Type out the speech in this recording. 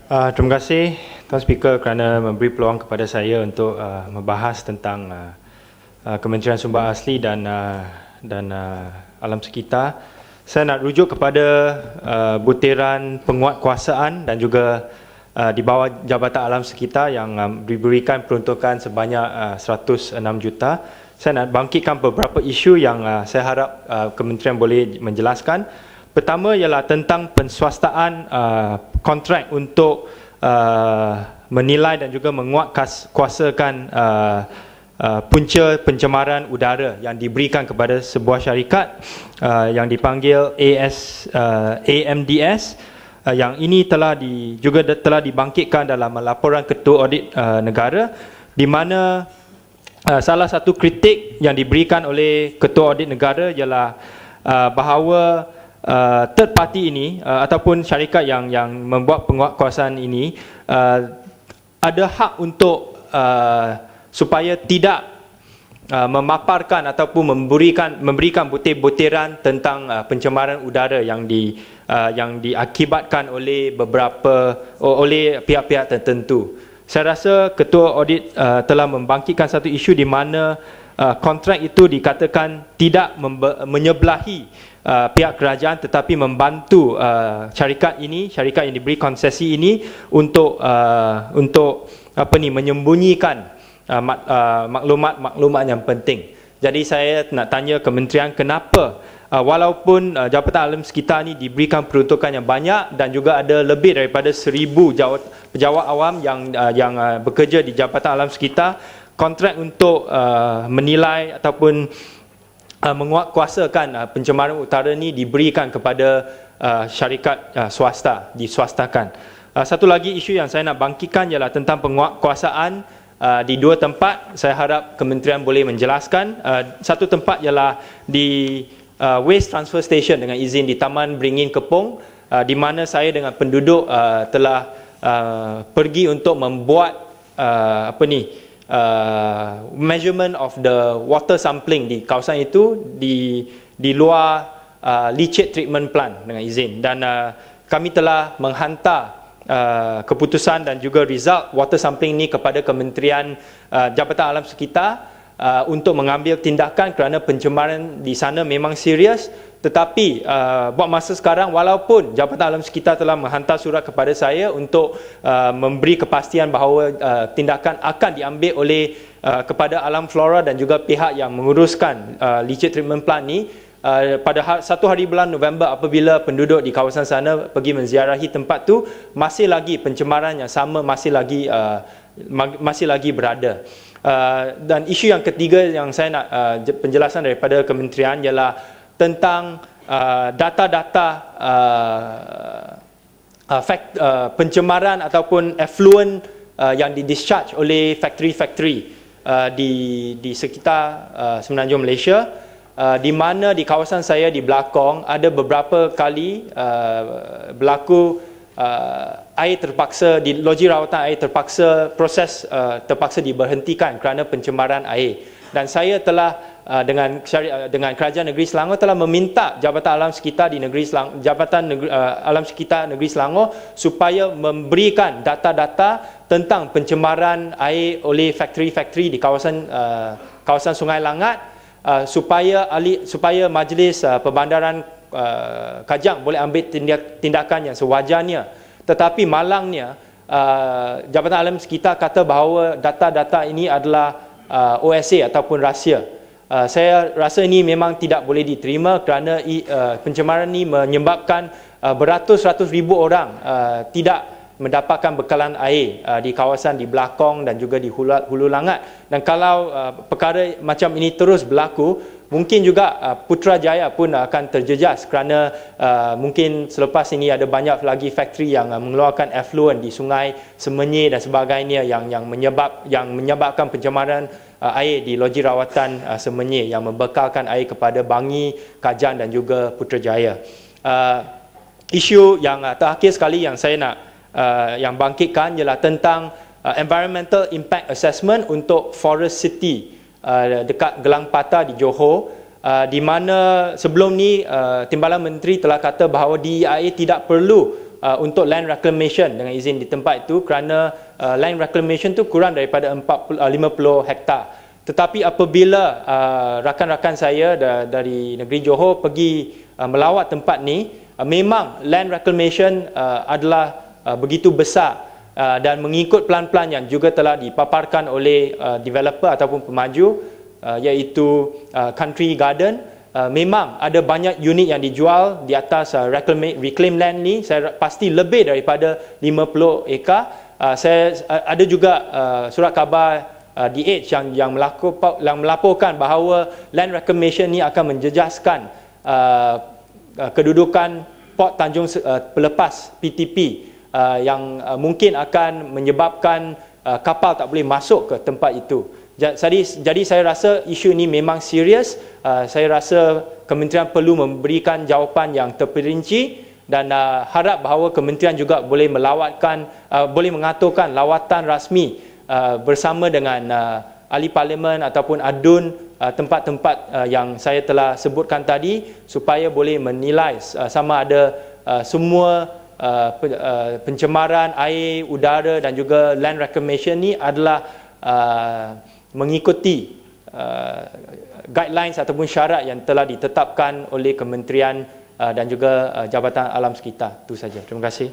Terima kasih Tuan Speaker kerana memberi peluang kepada saya untuk membahas tentang Kementerian Sumber Asli dan Alam Sekitar. Saya nak rujuk kepada butiran penguatkuasaan dan juga di bawah Jabatan Alam Sekitar yang diberikan peruntukan sebanyak 106 juta. Saya nak bangkitkan beberapa isu yang saya harap Kementerian boleh menjelaskan. Pertama ialah tentang penswastaan kontrak untuk menilai dan juga menguatkuasakan punca pencemaran udara yang diberikan kepada sebuah syarikat yang dipanggil AMDS, yang ini juga telah dibangkitkan dalam laporan Ketua Audit Negara, di mana salah satu kritik yang diberikan oleh Ketua Audit Negara ialah bahawa third party ini ataupun syarikat yang membuat penguatkuasaan ini ada hak untuk supaya tidak memaparkan ataupun memberikan butir-butiran tentang pencemaran udara yang diakibatkan oleh pihak-pihak tertentu. Saya rasa Ketua Audit telah membangkitkan satu isu di mana kontrak itu dikatakan tidak menyebelahi pihak kerajaan tetapi membantu syarikat yang diberi konsesi ini untuk menyembunyikan maklumat yang penting. Jadi saya nak tanya Kementerian kenapa walaupun Jabatan Alam Sekitar ini diberikan peruntukan yang banyak dan juga ada lebih daripada 1,000 pejabat awam yang bekerja di Jabatan Alam Sekitar, kontrak untuk menilai ataupun menguatkuasakan pencemaran utara ini diberikan kepada syarikat swasta, diswastakan. Satu lagi isu yang saya nak bangkitkan ialah tentang penguatkuasaan di dua tempat. Saya harap Kementerian boleh menjelaskan. Satu tempat ialah di Waste Transfer Station dengan izin di Taman Beringin Kepong, di mana saya dengan penduduk telah pergi untuk membuat measurement of the water sampling di kawasan itu di luar leachate treatment plant dengan izin, dan kami telah menghantar keputusan dan juga result water sampling ini kepada Kementerian Jabatan Alam Sekitar untuk mengambil tindakan kerana pencemaran di sana memang serius. Tetapi buat masa sekarang, walaupun Jabatan Alam Sekitar telah menghantar surat kepada saya untuk memberi kepastian bahawa tindakan akan diambil oleh kepada Alam Flora dan juga pihak yang menguruskan leachate treatment plant ni, pada satu hari bulan November apabila penduduk di kawasan sana pergi menziarahi tempat tu, masih lagi pencemaran yang sama masih lagi berada. Dan isu yang ketiga yang saya nak penjelasan daripada Kementerian ialah tentang data-data pencemaran ataupun effluent yang di-discharge oleh factory-factory di sekitar Semenanjung Malaysia, di mana di kawasan saya di Belakong ada beberapa kali berlaku air terpaksa, di loji rawatan air terpaksa, proses terpaksa diberhentikan kerana pencemaran air. Dan saya telah dengan Kerajaan Negeri Selangor telah meminta Jabatan Alam Sekitar di Negeri Selangor, Alam Sekitar Negeri Selangor supaya memberikan data-data tentang pencemaran air oleh factory-factory di kawasan Sungai Langat, supaya Majlis Perbandaran Kajang boleh ambil tindakan yang sewajarnya. Tetapi malangnya Jabatan Alam Sekitar kata bahawa data-data ini adalah OSA ataupun rahsia. Saya rasa ini memang tidak boleh diterima kerana pencemaran ini menyebabkan beratus-ratus ribu orang tidak mendapatkan bekalan air di kawasan di Belakong dan juga di Hulu Langat. Dan kalau perkara macam ini terus berlaku, mungkin juga Putrajaya pun akan terjejas kerana mungkin selepas ini ada banyak lagi factory yang mengeluarkan effluent di sungai Semenyih dan sebagainya yang menyebabkan pencemaran air di loji rawatan Semenyih yang membekalkan air kepada Bangi, Kajang dan juga Putrajaya. Isu yang terakhir sekali yang saya nak yang bangkitkan ialah tentang environmental impact assessment untuk Forest City dekat Gelang Patah di Johor, di mana sebelum ni Timbalan Menteri telah kata bahawa DEIA tidak perlu untuk land reclamation dengan izin di tempat itu, kerana land reclamation tu kurang daripada 50 hektar. Tetapi apabila rakan-rakan saya dari negeri Johor pergi melawat tempat ni, memang land reclamation adalah begitu besar dan mengikut plan-plan yang juga telah dipaparkan oleh developer ataupun pemaju, iaitu Country Garden. Memang ada banyak unit yang dijual di atas reclaim land ni. Saya pasti lebih daripada 50 ekar. Saya ada juga surat khabar The Age yang melaporkan bahawa land reclamation ni akan menjejaskan kedudukan Port Tanjung Pelepas PTP, yang mungkin akan menyebabkan kapal tak boleh masuk ke tempat itu. Jadi saya rasa isu ini memang serius. Saya rasa kementerian perlu memberikan jawapan yang terperinci, dan harap bahawa kementerian juga boleh boleh mengaturkan lawatan rasmi bersama dengan ahli parlimen ataupun adun tempat-tempat yang saya telah sebutkan tadi, supaya boleh menilai sama ada semua pencemaran air, udara dan juga land reclamation ni adalah mengikuti guidelines ataupun syarat yang telah ditetapkan oleh kementerian dan juga Jabatan Alam Sekitar. Itu saja. Terima kasih.